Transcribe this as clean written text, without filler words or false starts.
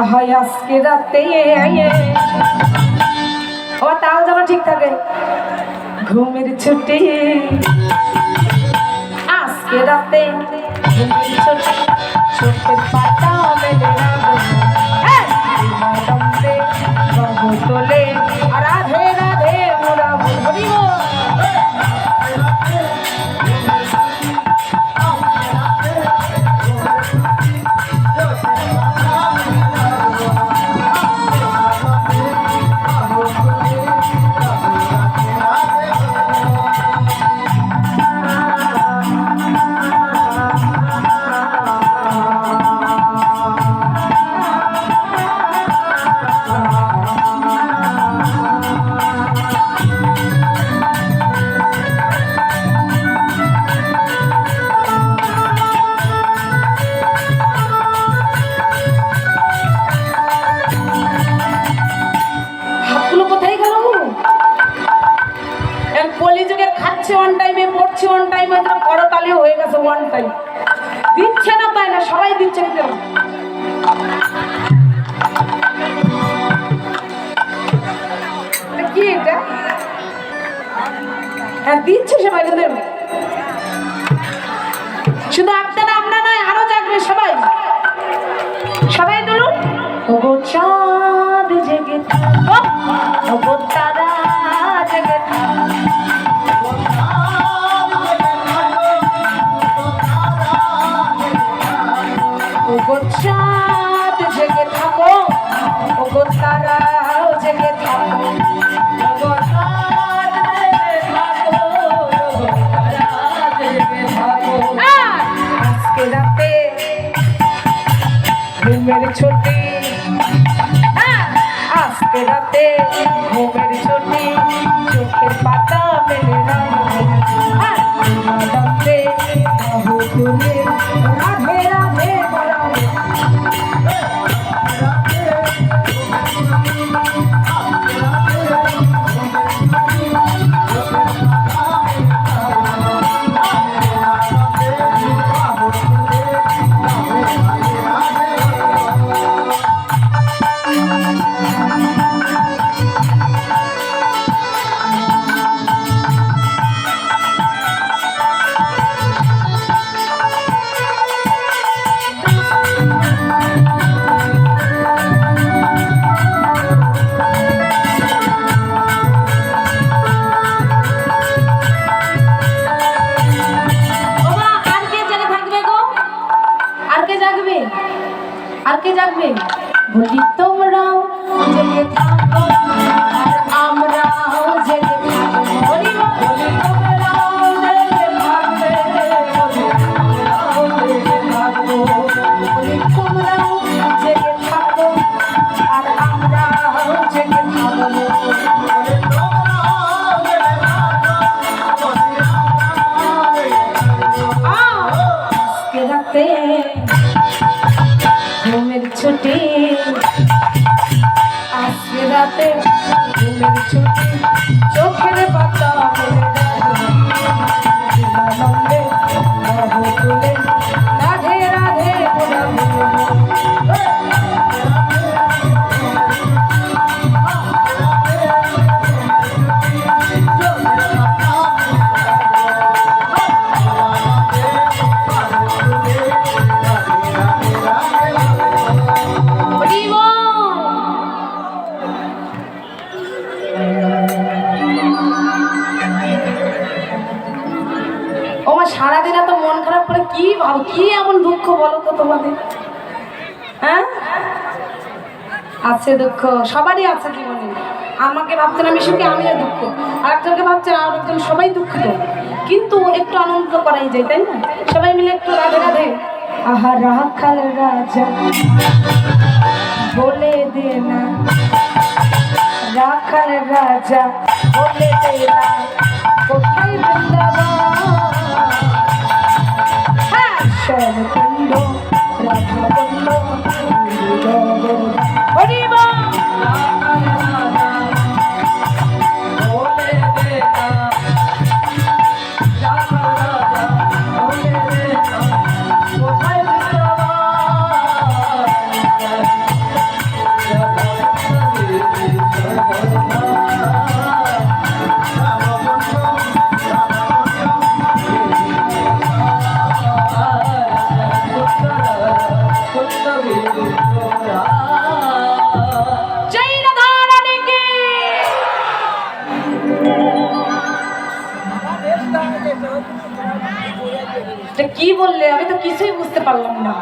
হয় আজকে রাতে ও তাও যেন ঠিক থাকে। ঘুমের ছুটি আজকে রাতে, ঘুমের ছুটি চোখের পাতা মেলে বাবু তোলে রাধে রাধে মোরা বলিব। ওয়ান টাইমে পড়ছে, ওয়ান টাইমে করতালি হয়ে গেছে, ওয়ান টাইম দিচ্ছে না তাই না, সবাই দিচ্ছে কি এটা? হ্যাঁ দিচ্ছে সবাই, শুধু আপনারা আমরা নয় আরো জাগবে সবাই, সবাই বলুন ওগো চাঁদ জেগে থাকো, ওগো তারা জেগে থাকো, ওগো চাঁদ জেগে থাকো, ওগো তারাও জেগে থাকো, ওগো চাঁদ জেগে থাকো, ওগো তারা জেগে থাকো। আজকে রাতে ঘুমের ছুটি, আজকে রাতে ঘুমের ছুটি চোখের পাতা মেলে রাধে বাহু তুলে রাধে রাধে আর কে জাগবে? বলি তোমরাও জেগে থাকো আর আমরাও জেগে থাকো, বলি তোমরাও জেগে থাকবে, বলি তোমরাও জেগে থাকো আর আমরাও জেগে থাকবো, আজকে রাতে ঘুমের ছুটি, আজকে রাতে ঘুমের ছুটি চোখের পাতা মেলে বাহু তুলে রাধে রাধে সারাদিন এত মন খারাপ করে কি ভাব, কি এমন দুঃখ বলো তো তোমাদের? হ্যাঁ আছে দুঃখ, সবারই আছে জীবনে। আমাকে ভাবছেন আমি সুখী, আমিও দুঃখ, আর একজনকে ভাবছেন আর একজন, সবাই দুঃখ, কিন্তু একটু আনন্দ করাই যায় তাই না? সবাই মিলে একটু রাধে রাধে। আহা রাখাল রাজা বলে দে না, রাখাল রাজা বলে দে না, কোথায় বৃন্দাবন কুণ্ড রাধা বলল হরিব জয় রাধা রানী কি। কি বললে? আমি তো কিছুই বুঝতে পারলাম না।